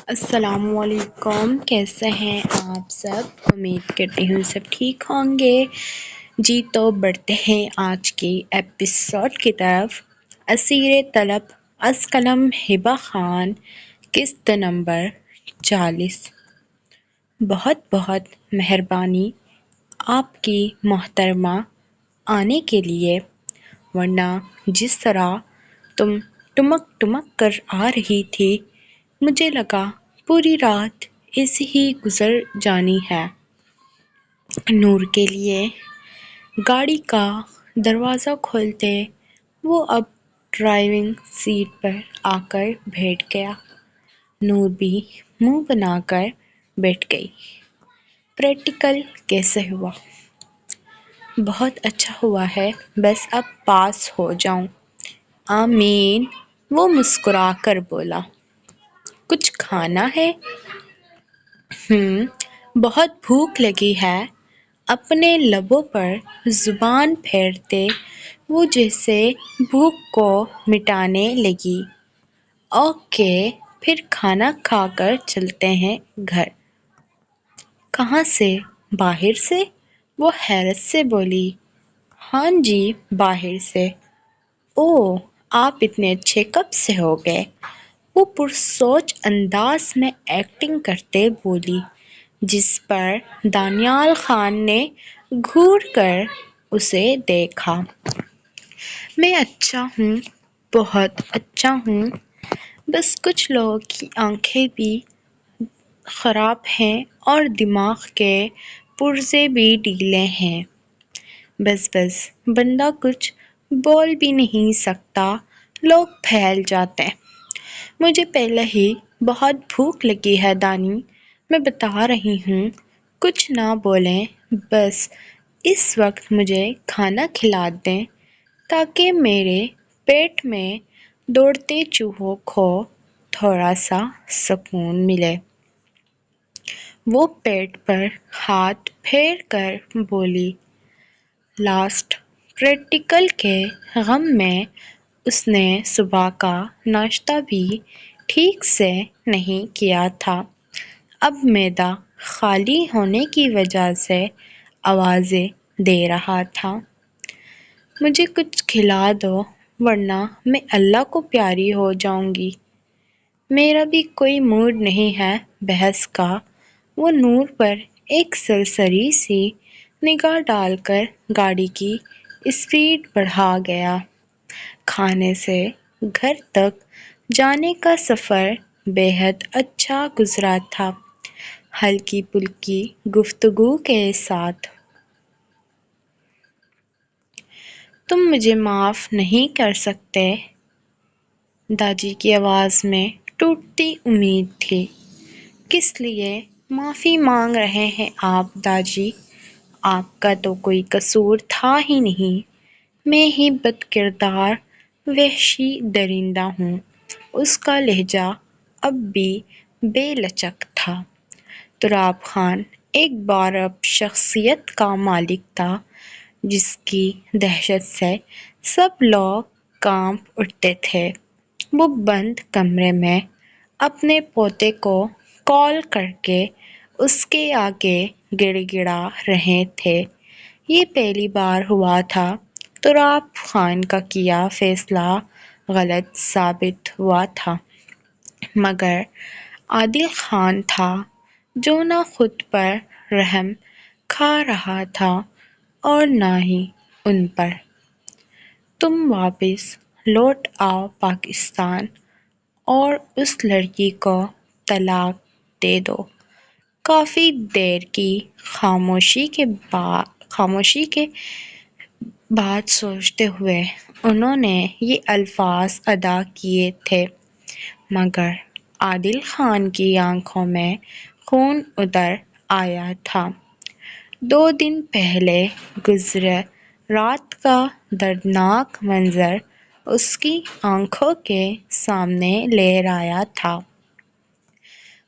السلام علیکم، کیسے ہیں آپ سب؟ امید کرتی ہوں سب ٹھیک ہوں گے۔ جی تو بڑھتے ہیں آج کی ایپیسوڈ کی طرف۔ اسیر طلب از قلم ہبہ خان، قسط نمبر 40۔ بہت بہت مہربانی آپ کی محترمہ آنے کے لیے، ورنہ جس طرح تم ٹمک ٹمک کر آ رہی تھی مجھے لگا پوری رات ایسے ہی گزر جانی ہے۔ نور کے لیے گاڑی کا دروازہ کھولتے وہ اب ڈرائیونگ سیٹ پر آ کر بیٹھ گیا۔ نور بھی منہ بنا کر بیٹھ گئی۔ پریکٹیکل کیسے ہوا؟ بہت اچھا ہوا ہے، بس اب پاس ہو جاؤں۔ آمین، وہ مسکرا کر بولا۔ کچھ کھانا ہے؟ بہت بھوک لگی ہے۔ اپنے لبوں پر زبان پھیرتے وہ جیسے بھوک کو مٹانے لگی۔ اوکے، پھر کھانا کھا کر چلتے ہیں گھر۔ کہاں سے؟ باہر سے؟ وہ حیرت سے بولی۔ ہاں جی، باہر سے۔ اوہ، آپ اتنے اچھے کب سے ہو گئے؟ وہ پرسوچ انداز میں ایکٹنگ کرتے بولی، جس پر دانیال خان نے گھور کر اسے دیکھا۔ میں اچھا ہوں، بہت اچھا ہوں، بس کچھ لوگوں کی آنکھیں بھی خراب ہیں اور دماغ کے پرزے بھی ڈھیلے ہیں۔ بس بندہ کچھ بول بھی نہیں سکتا، لوگ پھیل جاتے۔ مجھے پہلے ہی بہت بھوک لگی ہے دانی، میں بتا رہی ہوں، کچھ نہ بولیں، بس اس وقت مجھے کھانا کھلا دیں تاکہ میرے پیٹ میں دوڑتے چوہوں کو تھوڑا سا سکون ملے۔ وہ پیٹ پر ہاتھ پھیر کر بولی۔ لاسٹ پریکٹیکل کے غم میں اس نے صبح کا ناشتہ بھی ٹھیک سے نہیں کیا تھا۔ اب معدہ خالی ہونے کی وجہ سے آوازیں دے رہا تھا۔ مجھے کچھ کھلا دو ورنہ میں اللہ کو پیاری ہو جاؤں گی۔ میرا بھی کوئی موڈ نہیں ہے بحث کا۔ وہ نور پر ایک سرسری سی نگاہ ڈال کر گاڑی کی اسپیڈ بڑھا گیا۔ کھانے سے گھر تک جانے کا سفر بے حد اچھا گزرا تھا، ہلکی پھلکی گفتگو کے ساتھ۔ تم مجھے معاف نہیں کر سکتے؟ داجی کی آواز میں ٹوٹتی امید تھی۔ کس لیے معافی مانگ رہے ہیں آپ داجی؟ آپ کا تو کوئی قصور تھا ہی نہیں، میں ہی بد کردار وحشی درندہ ہوں۔ اس کا لہجہ اب بھی بے لچک تھا۔ تراب خان ایک بارب شخصیت کا مالک تھا، جس کی دہشت سے سب لوگ کانپ اٹھتے تھے۔ وہ بند کمرے میں اپنے پوتے کو کال کر کے اس کے آگے گڑ گڑا رہے تھے۔ یہ پہلی بار ہوا تھا تراب خان کا کیا فیصلہ غلط ثابت ہوا تھا، مگر عادل خان تھا جو نہ خود پر رحم کھا رہا تھا اور نہ ہی ان پر۔ تم واپس لوٹ آؤ پاکستان اور اس لڑکی کو طلاق دے دو۔ کافی دیر کی خاموشی کے بعد سوچتے ہوئے انہوں نے یہ الفاظ ادا کیے تھے، مگر عادل خان کی آنکھوں میں خون اتر آیا تھا۔ 2 دن پہلے گزرے رات کا دردناک منظر اس کی آنکھوں کے سامنے لہر آیا تھا۔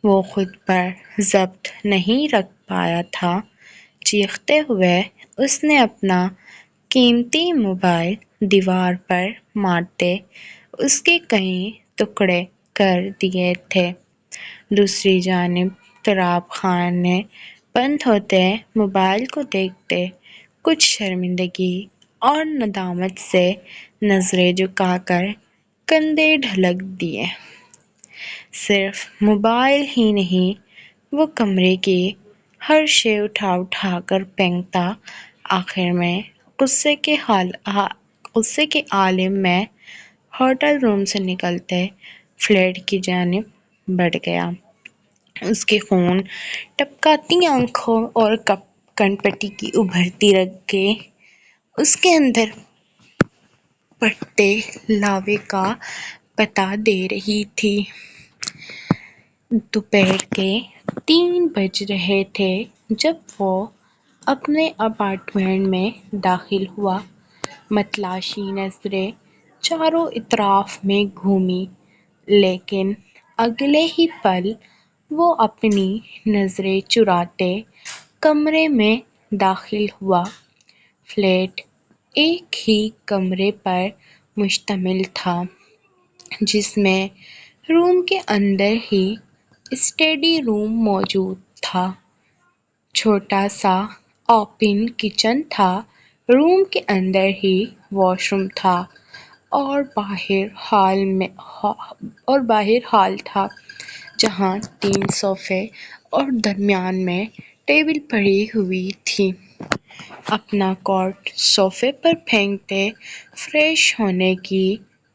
وہ خود پر ضبط نہیں رکھ پایا تھا۔ چیختے ہوئے اس نے اپنا قیمتی موبائل دیوار پر مارتے اس کے کئی ٹکڑے کر دیے تھے۔ دوسری جانب تراب خان نے بند ہوتے موبائل کو دیکھتے کچھ شرمندگی اور ندامت سے نظریں جھکا کر کندھے ڈھلک دیے۔ صرف موبائل ہی نہیں، وہ کمرے کی ہر شے اٹھا اٹھا کر پھینکتا۔ آخر میں غصے کے عالم میں ہوٹل روم سے نکلتے فلیٹ کی جانب بڑھ گیا۔ اس کے خون ٹپکاتی آنکھوں اور کن پٹی کی ابھرتی رگیں اس کے اندر پھٹتے لاوے کا پتہ دے رہی تھیں۔ دوپہر کے 3 بج رہے تھے جب وہ اپنے اپارٹمنٹ میں داخل ہوا۔ متلاشی نظریں چاروں اطراف میں گھومیں، لیکن اگلے ہی پل وہ اپنی نظریں چراتے کمرے میں داخل ہوا۔ فلیٹ ایک ہی کمرے پر مشتمل تھا، جس میں روم کے اندر ہی اسٹڈی روم موجود تھا۔ چھوٹا سا اوپن کچن تھا، روم کے اندر ہی واش روم تھا اور باہر ہال تھا جہاں 3 صوفے اور درمیان میں ٹیبل پڑی ہوئی تھی۔ اپنا کوٹ صوفے پر پھینکتے فریش ہونے کی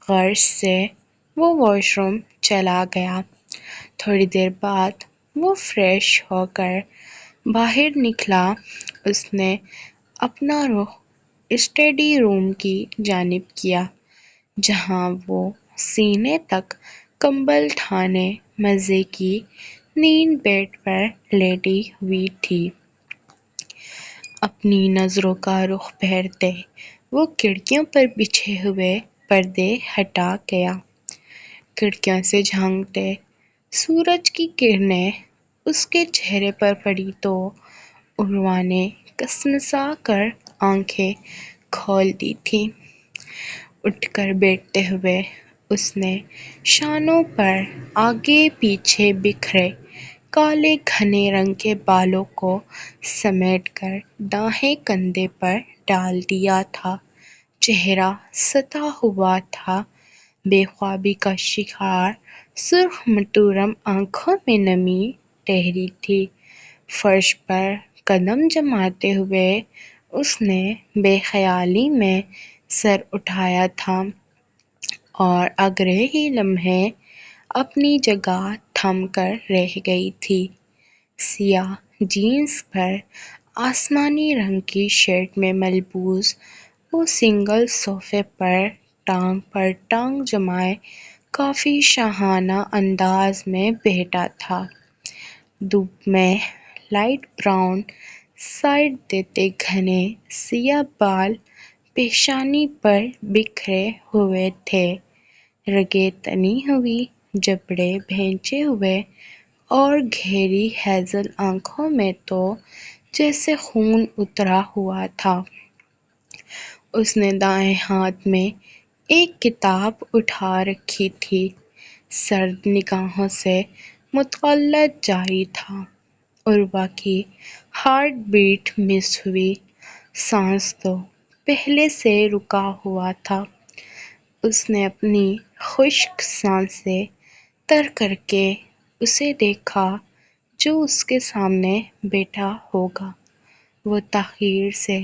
غرض سے وہ واش روم چلا گیا۔ تھوڑی دیر بعد وہ فریش ہو کر باہر نکلا۔ اس نے اپنا رخ اسٹڈی روم کی جانب کیا، جہاں وہ سینے تک کمبل تانے مزے کی نیند بیڈ پر لیٹی ہوئی تھی۔ اپنی نظروں کا رخ پھیرتے وہ کھڑکیوں پر بچھے ہوئے پردے ہٹا گیا۔ کھڑکیوں سے جھانکتے سورج کی کرنیں اس کے چہرے پر پڑی تو عروہ نے کسمسا کر آنکھیں کھول دی تھیں۔ اٹھ کر بیٹھتے ہوئے اس نے شانوں پر آگے پیچھے بکھرے کالے گھنے رنگ کے بالوں کو سمیٹ کر دائیں کندھے پر ڈال دیا تھا۔ چہرہ ستا ہوا تھا، بے خوابی کا شکار، سرخ مٹورم آنکھوں میں نمی ٹھہری تھی۔ فرش پر قدم جماتے ہوئے اس نے بے خیالی میں سر اٹھایا تھا اور اگلے ہی لمحے اپنی جگہ تھم کر رہ گئی تھی۔ سیاہ جینس پر آسمانی رنگ کی شرٹ میں ملبوس وہ سنگل صوفے پر ٹانگ جمائے کافی شاہانہ انداز میں بیٹھا تھا۔ دھوپ میں لائٹ براؤن شیڈ دیتے گھنے سیاہ بال پیشانی پر بکھرے ہوئے تھے۔ رگیں تنی ہوئی، جبڑے بھینچے ہوئے اور گہری ہیزل آنکھوں میں تو جیسے خون اترا ہوا تھا۔ اس نے دائیں ہاتھ میں ایک کتاب اٹھا رکھی تھی۔ سرد نگاہوں سے مطالعہ جاری تھا۔ عروہ کی ہارٹ بیٹ مس ہوئی۔ سانس تو پہلے سے رکا ہوا تھا۔ اس نے اپنی خشک سانسیں تر کر کے اسے دیکھا جو اس کے سامنے بیٹھا ہوگا۔ وہ تاخیر سے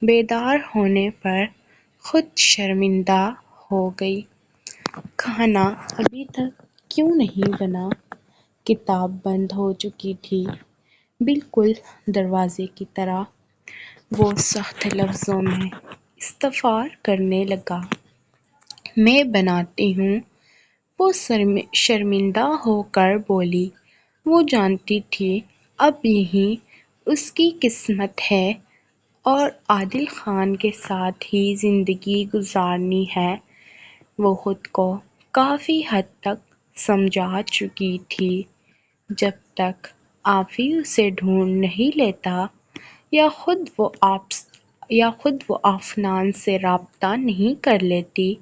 بیدار ہونے پر خود شرمندہ ہو گئی۔ کھانا ابھی تک کیوں نہیں بنا؟ کتاب بند ہو چکی تھی، بالکل دروازے کی طرح۔ وہ سخت لفظوں میں استفسار کرنے لگا۔ میں بناتی ہوں، وہ شرمندہ ہو کر بولی۔ وہ جانتی تھی اب یہی اس کی قسمت ہے اور عادل خان کے ساتھ ہی زندگی گزارنی ہے۔ وہ خود کو کافی حد تک سمجھا چکی تھی۔ جب تک آفی اسے ڈھونڈ نہیں لیتا یا خود وہ عفنان سے رابطہ نہیں کر لیتی،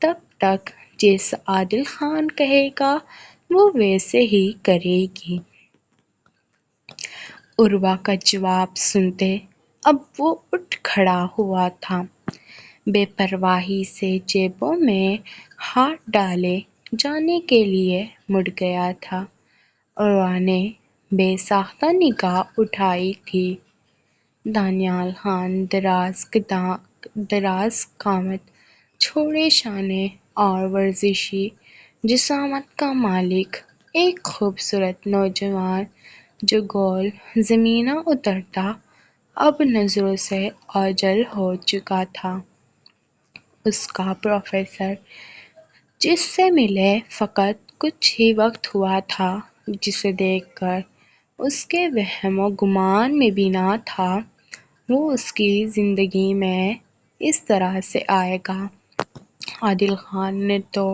تب تک جیسا عادل خان کہے گا وہ ویسے ہی کرے گی۔ عروہ کا جواب سنتے اب وہ اٹھ کھڑا ہوا تھا، بے پرواہی سے جیبوں میں ہاتھ ڈالے جانے کے لیے مڑ گیا تھا۔ عروہ نے بے ساختہ نگاہ اٹھائی تھی۔ دانیال خان دراز قامت، چوڑے شانے اور ورزشی جسامت کا مالک، ایک خوبصورت نوجوان جو گول زمینہ اترتا اب نظروں سے اوجھل ہو چکا تھا۔ اس کا پروفیسر جس سے ملے فقط کچھ ہی وقت ہوا تھا، جسے دیکھ کر اس کے وہم و گمان میں بھی نہ تھا وہ اس کی زندگی میں اس طرح سے آئے گا۔ عادل خان نے تو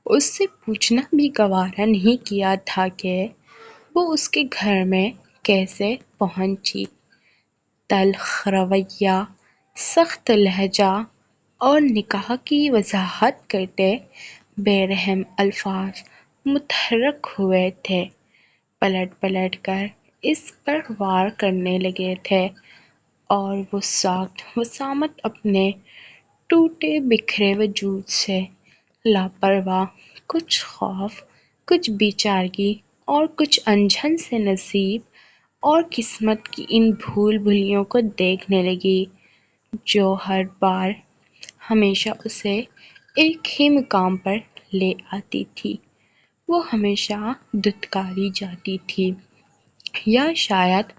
اس سے پوچھنا بھی گوارا نہیں کیا تھا کہ وہ اس کے گھر میں کیسے پہنچی۔ تلخ رویہ، سخت لہجہ اور نکاح کی وضاحت کرتے بے رحم الفاظ متحرک ہوئے تھے، پلٹ پلٹ کر اس پر وار کرنے لگے تھے، اور وہ ساکت وسامت اپنے ٹوٹے بکھرے وجود سے لاپرواہ، کچھ خوف، کچھ بے چارگی اور کچھ الجھن سے نصیب اور قسمت کی ان بھول بھلیوں کو دیکھنے لگی جو ہر بار ہمیشہ اسے ایک ہی مقام پر لے آتی تھی۔ وہ ہمیشہ دھتکاری جاتی تھی، یا شاید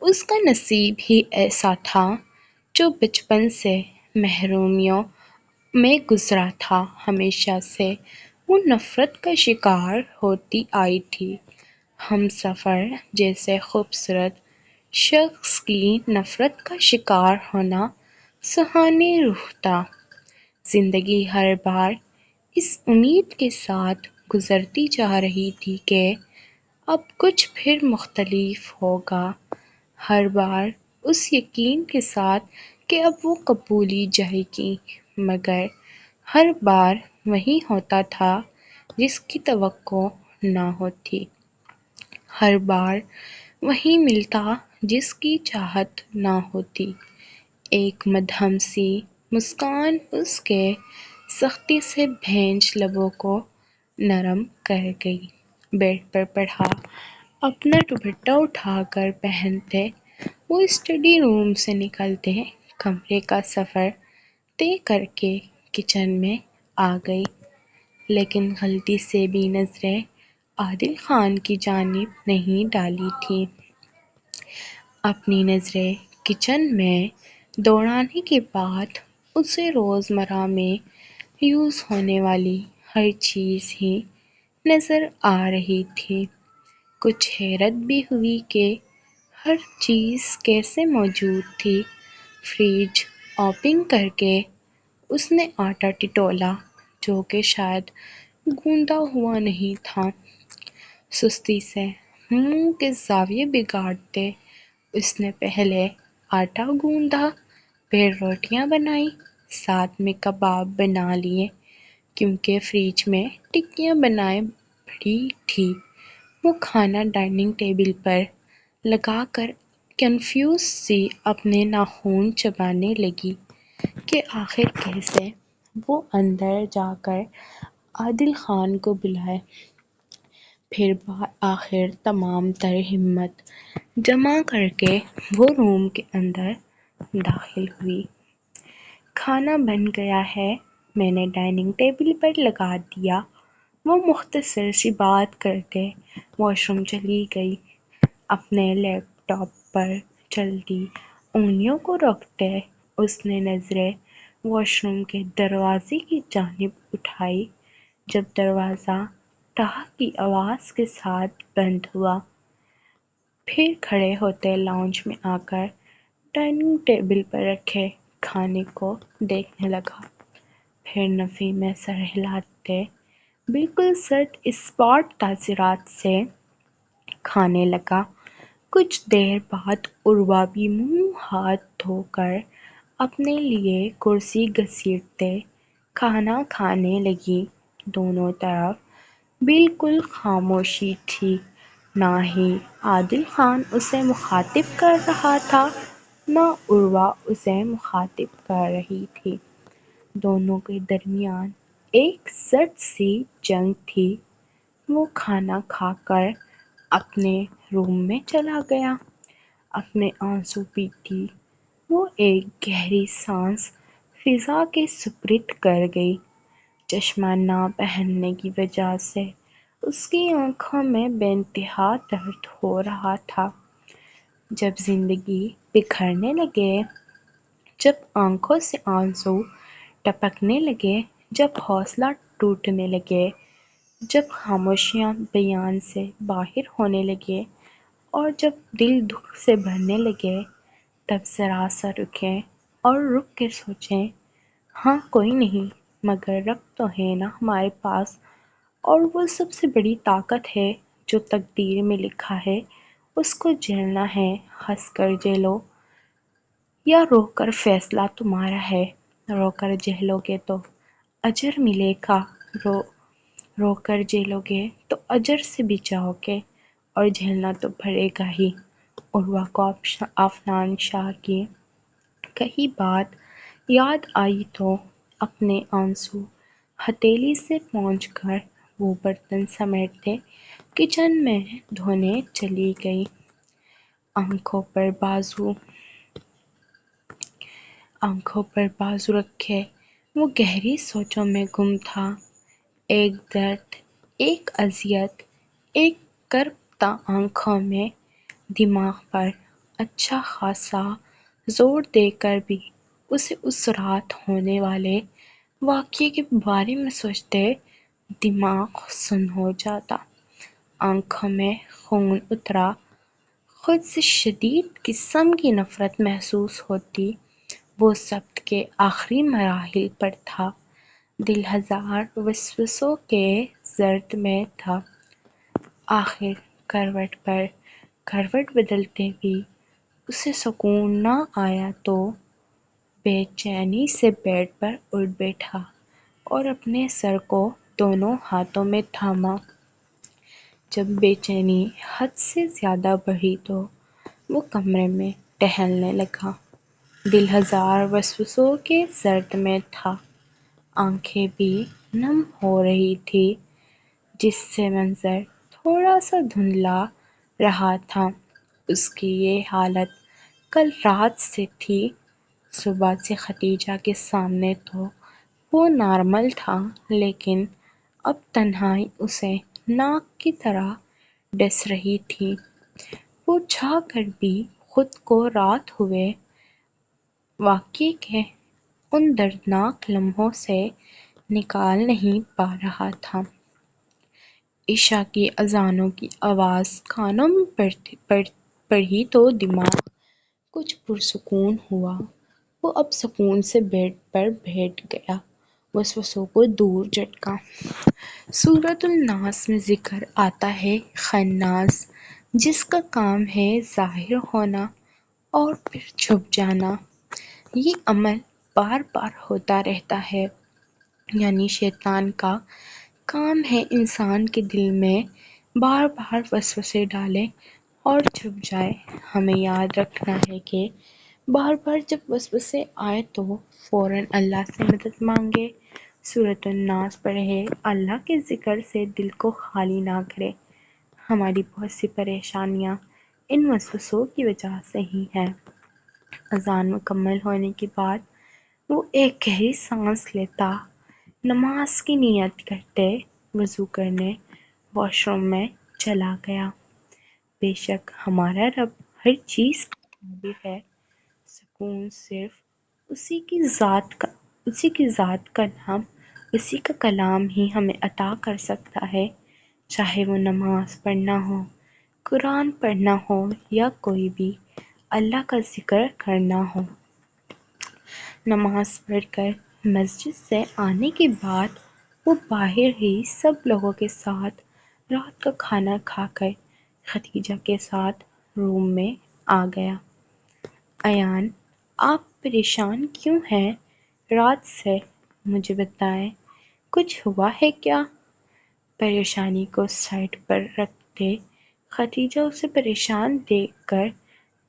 اس کا نصیب ہی ایسا تھا جو بچپن سے محرومیوں میں گزرا تھا، ہمیشہ سے وہ نفرت کا شکار ہوتی آئی تھی۔ ہمسفر جیسے خوبصورت شخص کی نفرت کا شکار ہونا سہانی روح تھا۔ زندگی ہر بار اس امید کے ساتھ گزرتی جا رہی تھی کہ اب کچھ پھر مختلف ہوگا، ہر بار اس یقین کے ساتھ کہ اب وہ قبولی جائے گی، مگر ہر بار وہی ہوتا تھا جس کی توقع نہ ہوتی، ہر بار وہی ملتا جس کی چاہت نہ ہوتی۔ ایک مدھم سی مسکان اس کے سختی سے بھینج لبوں کو نرم کر گئی۔ بیڈ پر پڑا اپنا دوپٹہ اٹھا کر پہنتے وہ اسٹڈی روم سے نکلتے کمرے کا سفر طے کر کے کچن میں آ گئی، لیکن غلطی سے بھی نظریں عادل خان کی جانب نہیں ڈالی تھیں۔ اپنی نظریں کچن میں دوڑانے کے بعد اسے روزمرہ میں یوز ہونے والی ہر چیز ہی نظر آ رہی تھی۔ کچھ حیرت بھی ہوئی کہ ہر چیز کیسے موجود تھی۔ فریج اوپن کر کے اس نے آٹا ٹٹولا جو کہ شاید گوندا ہوا نہیں تھا۔ سستی سے منہ کے زاویے بگاڑتے اس نے پہلے آٹا گوندا، پھر روٹیاں بنائیں، ساتھ میں کباب بنا لیے، کیونکہ فریج میں ٹکیاں بنائے پڑی تھیں۔ وہ کھانا ڈائننگ ٹیبل پر لگا کر کنفیوز سی اپنے ناخن چبانے لگی کہ آخر کیسے وہ اندر جا کر عادل خان کو بلائے۔ پھر آخر تمام تر ہمت جمع کر کے وہ روم کے اندر داخل ہوئی۔ کھانا بن گیا ہے، میں نے ڈائننگ ٹیبل پر لگا دیا، وہ مختصر سی بات کرتے واش روم چلی گئی۔ اپنے لیپ ٹاپ پر چلتی انگلیوں کو روکتے اس نے نظریں واش روم کے دروازے کی جانب اٹھائی۔ جب دروازہ ٹھاک کی آواز کے ساتھ بند ہوا، پھر کھڑے ہوتے لاؤنج میں آ کر ڈائننگ ٹیبل پر رکھے کھانے کو دیکھنے لگا، پھر نفی میں سر ہلاتے بالکل سرد اسپاٹ تاثرات سے کھانے لگا۔ کچھ دیر بعد عروہ بھی منہ ہاتھ دھو کر اپنے لیے کرسی گھسیٹتے کھانا کھانے لگی۔ دونوں طرف بالکل خاموشی تھی، نہ ہی عادل خان اسے مخاطب کر رہا تھا نہ عروہ اسے مخاطب کر رہی تھی۔ دونوں کے درمیان ایک سرد سی جنگ تھی۔ وہ کھانا کھا کر اپنے روم میں چلا گیا، اپنے آنسو پیٹی۔ وہ ایک گہری سانس فضا کے سپرد کر گئی۔ چشمہ نہ پہننے کی وجہ سے اس کی آنکھوں میں بے انتہا درد ہو رہا تھا۔ جب زندگی بکھرنے لگے، جب آنکھوں سے آنسو ٹپکنے لگے، جب حوصلہ ٹوٹنے لگے، جب خاموشیاں بیان سے باہر ہونے لگے اور جب دل دکھ سے بھرنے لگے، تب ذرا سا رکیں اور رک کے سوچیں، ہاں کوئی نہیں، مگر رب تو ہے نا ہمارے پاس، اور وہ سب سے بڑی طاقت ہے۔ جو تقدیر میں لکھا ہے اس کو جھیلنا ہے، ہنس کر جھیلو یا رو کر، فیصلہ تمہارا ہے۔ رو کر جھیلو گے تو اجر ملے گا، رو کر جھیلو گے تو اجر سے بھی جاؤ گے، اور جھیلنا تو پڑے گا ہی۔ عروہ کو عفنان شاہ کی کہی بات یاد آئی تو اپنے آنسو ہتھیلی سے پونچھ کر وہ برتن سمیٹتے کچن میں دھونے چلی گئی۔ آنکھوں پر بازو رکھے وہ گہری سوچوں میں گم تھا۔ ایک درد، ایک اذیت، ایک کربتا آنکھوں میں، دماغ پر اچھا خاصا زور دے کر بھی اسے اس رات ہونے والے واقعے کے بارے میں سوچتے دماغ سن ہو جاتا، آنکھوں میں خون اترا، خود سے شدید قسم کی نفرت محسوس ہوتی۔ وہ ضبط کے آخری مراحل پر تھا، دل ہزار وسوسوں کے زرد میں تھا۔ آخر کروٹ پر کروٹ بدلتے بھی اسے سکون نہ آیا تو بے چینی سے بیڈ پر اٹھ بیٹھا اور اپنے سر کو دونوں ہاتھوں میں تھاما۔ جب بے چینی حد سے زیادہ بڑھی تو وہ کمرے میں ٹہلنے لگا، دل ہزار وسوسوں کے زرد میں تھا، آنکھیں بھی نم ہو رہی تھیں، جس سے منظر تھوڑا سا دھندلا رہا تھا۔ اس کی یہ حالت کل رات سے تھی۔ صبح سے خدیجہ کے سامنے تو وہ نارمل تھا، لیکن اب تنہائی اسے ناک کی طرح ڈس رہی تھی۔ وہ چاہ کر بھی خود کو رات ہوئے واقعے کے ان دردناک لمحوں سے نکال نہیں پا رہا تھا۔ عشاء کی اذانوں کی آواز کانوں میں پڑی تو دماغ کچھ پرسکون ہوا۔ وہ اب سکون سے بیڈ پر بیٹھ گیا، وسوسوں کو دور جھٹکا۔ سورۃ الناس میں ذکر آتا ہے خناس، جس کا کام ہے ظاہر ہونا اور پھر چھپ جانا۔ یہ عمل بار بار ہوتا رہتا ہے، یعنی شیطان کا کام ہے انسان کے دل میں بار بار وسوسے ڈالے اور چھپ جائے۔ ہمیں یاد رکھنا ہے کہ بار بار جب وسوسے آئے تو فوراً اللہ سے مدد مانگے، سورۃ الناس پڑھے، اللہ کے ذکر سے دل کو خالی نہ کرے۔ ہماری بہت سی پریشانیاں ان وسوسوں کی وجہ سے ہی ہیں۔ اذان مکمل ہونے کے بعد وہ ایک گہری سانس لیتا، نماز کی نیت کرتے وضو کرنے واش روم میں چلا گیا۔ بے شک ہمارا رب ہر چیز کا قادر ہے، سکون صرف اسی کی ذات کا نام، اسی کا کلام ہی ہمیں عطا کر سکتا ہے، چاہے وہ نماز پڑھنا ہو، قرآن پڑھنا ہو یا کوئی بھی اللہ کا ذکر کرنا ہو۔ نماز پڑھ کر مسجد سے آنے کے بعد وہ باہر ہی سب لوگوں کے ساتھ رات کا کھانا کھا کر خدیجہ کے ساتھ روم میں آ گیا۔ ایان، آپ پریشان کیوں ہیں رات سے؟ مجھے بتائیں، کچھ ہوا ہے کیا؟ پریشانی کو سائڈ پر رکھتے خدیجہ اسے پریشان دیکھ کر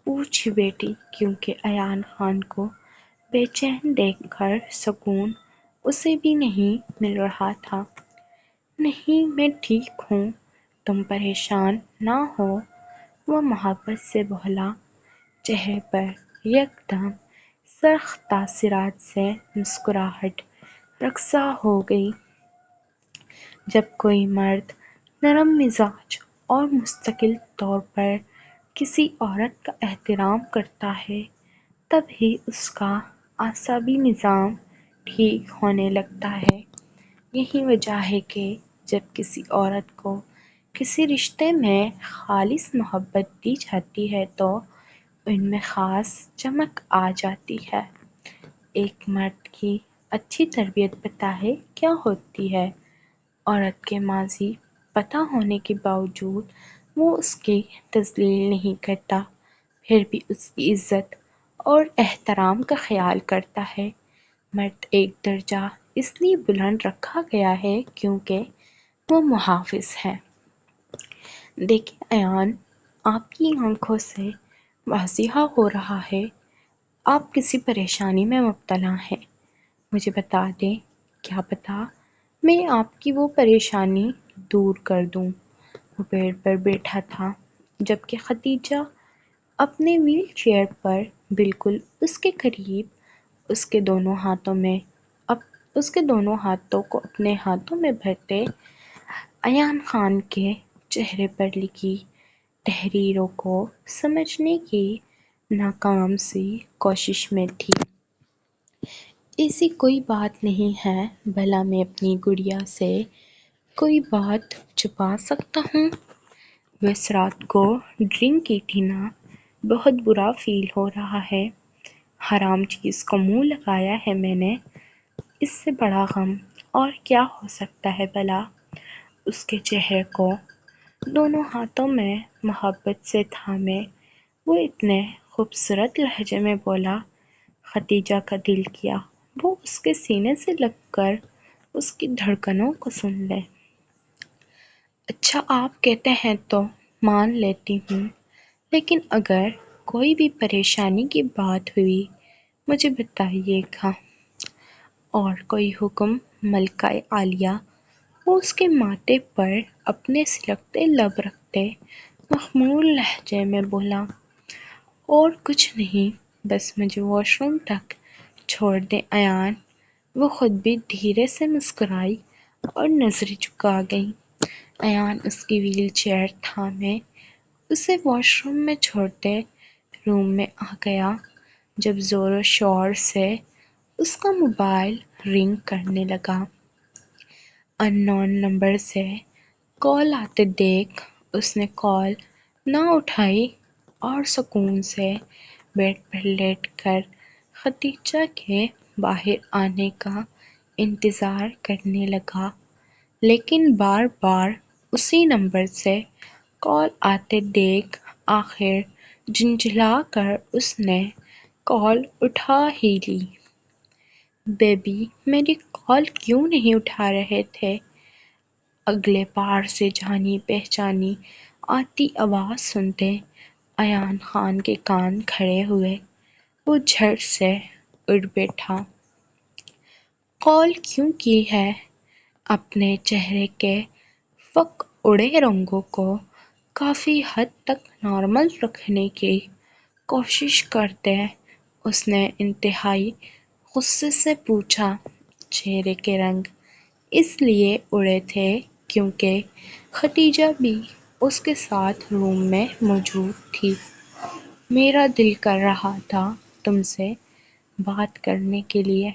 پوچھی، بیٹی کیونکہ ایان خان کو بے چین دیکھ کر سکون اسے بھی نہیں مل رہا تھا۔ نہیں میں ٹھیک ہوں، تم پریشان نہ ہو، وہ محبت سے بولا، چہرے پر یکدم سخت تاثرات سے مسکراہٹ رقصہ ہو گئی۔ جب کوئی مرد نرم مزاج اور مستقل طور پر کسی عورت کا احترام کرتا ہے تب ہی اس کا اعصابی نظام ٹھیک ہونے لگتا ہے۔ یہی وجہ ہے کہ جب کسی عورت کو کسی رشتے میں خالص محبت دی جاتی ہے تو ان میں خاص چمک آ جاتی ہے۔ ایک مرد کی اچھی تربیت پتہ ہے کیا ہوتی ہے؟ عورت کے ماضی پتہ ہونے کے باوجود وہ اس کی تذلیل نہیں کرتا، پھر بھی اس کی عزت اور احترام کا خیال کرتا ہے۔ مرد ایک درجہ اس لیے بلند رکھا گیا ہے کیونکہ وہ محافظ ہے۔ دیکھیں ایان، آپ کی آنکھوں سے واضح ہو رہا ہے آپ کسی پریشانی میں مبتلا ہیں۔ مجھے بتا دیں، کیا پتہ میں آپ کی وہ پریشانی دور کر دوں۔ وہ پیڑ پر بیٹھا تھا جبکہ خدیجہ اپنے ویل چیئر پر بالکل اس کے قریب اس کے دونوں ہاتھوں کو اپنے ہاتھوں میں بھرتے ایان خان کے چہرے پر لکھی تحریروں کو سمجھنے کی ناکام سی کوشش میں تھی۔ ایسی کوئی بات نہیں ہے، بھلا میں اپنی گڑیا سے کوئی بات چھپا سکتا ہوں؟ بس رات کو ڈرنک کی تھی نا، بہت برا فیل ہو رہا ہے۔ حرام چیز کو منہ لگایا ہے میں نے، اس سے بڑا غم اور کیا ہو سکتا ہے بھلا؟ اس کے چہرے کو دونوں ہاتھوں میں محبت سے تھامے وہ اتنے خوبصورت لہجے میں بولا، خدیجہ کا دل کیا وہ اس کے سینے سے لگ کر اس کی دھڑکنوں کو سن لے۔ اچھا آپ کہتے ہیں تو مان لیتی ہوں، لیکن اگر کوئی بھی پریشانی کی بات ہوئی مجھے بتائیے گا۔ اور کوئی حکم ملکہ عالیہ؟ وہ اس کے ماتھے پر اپنے سلکتے لب رکھتے مخمور لہجے میں بولا، اور کچھ نہیں، بس مجھے واش روم تک چھوڑ دیں ایان۔ وہ خود بھی دھیرے سے مسکرائی اور نظریں جھکا گئی۔ ایان اس کی ویل چیئر تھامے اسے واش روم میں چھوڑتے روم میں آ گیا جب زور و شور سے اس کا موبائل رنگ کرنے لگا۔ ان نون نمبر سے کال آتے دیکھ اس نے کال نہ اٹھائی اور سکون سے بیڈ پر لیٹ کر خدیجہ کے باہر آنے کا انتظار کرنے لگا، لیکن بار بار اسی نمبر سے کال آتے دیکھ آخر جھنجھلا کر اس نے کال اٹھا ہی لی۔ بیبی میری کال کیوں نہیں اٹھا رہے تھے؟ اگلے پار سے جانی پہچانی آتی آواز سنتے ایان خان کے کان کھڑے ہوئے۔ وہ جھٹ سے اٹھ بیٹھا۔ کال کیوں کی ہے؟ اپنے چہرے کے فک اڑے رنگوں کو کافی حد تک نارمل رکھنے کی کوشش کرتے اس نے انتہائی غصے سے پوچھا۔ چہرے کے رنگ اس لیے اڑے تھے کیونکہ خدیجہ بھی اس کے ساتھ روم میں موجود تھی۔ میرا دل کر رہا تھا تم سے بات کرنے کے لیے۔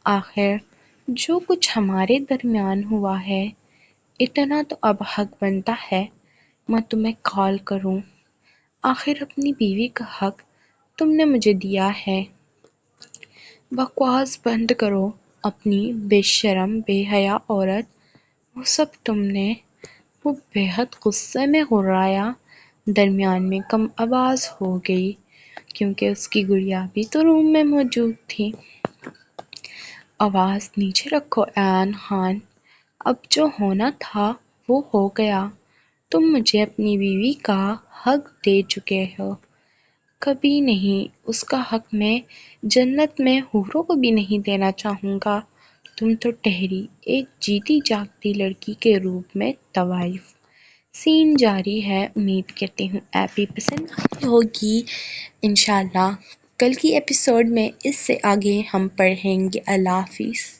آخر جو کچھ ہمارے درمیان ہوا ہے اتنا تو اب حق بنتا ہے میں تمہیں کال کروں۔ آخر اپنی بیوی کا حق تم نے مجھے دیا ہے۔ بکواس بند کرو اپنی بے شرم بے حیا عورت، وہ سب تم نے۔ وہ بے حد غصے میں غرایا۔ درمیان میں کم آواز ہو گئی کیونکہ اس کی گڑیا بھی تو روم میں موجود تھی۔ آواز نیچے رکھو ایان خان، اب جو ہونا تھا وہ ہو گیا، تم مجھے اپنی بیوی کا حق دے چکے ہو، کبھی نہیں، اس کا حق میں جنت میں حوروں کو بھی نہیں دینا چاہوں گا۔ تم تو ٹھہری، ایک جیتی جاگتی لڑکی کے روپ میں طوائف۔ سین جاری ہے، امید کرتی ہوں ایپی پسند آئی ہوگی۔ انشاءاللہ کل کی ایپیسوڈ میں اس سے آگے ہم پڑھیں گے۔ اللہ حافظ۔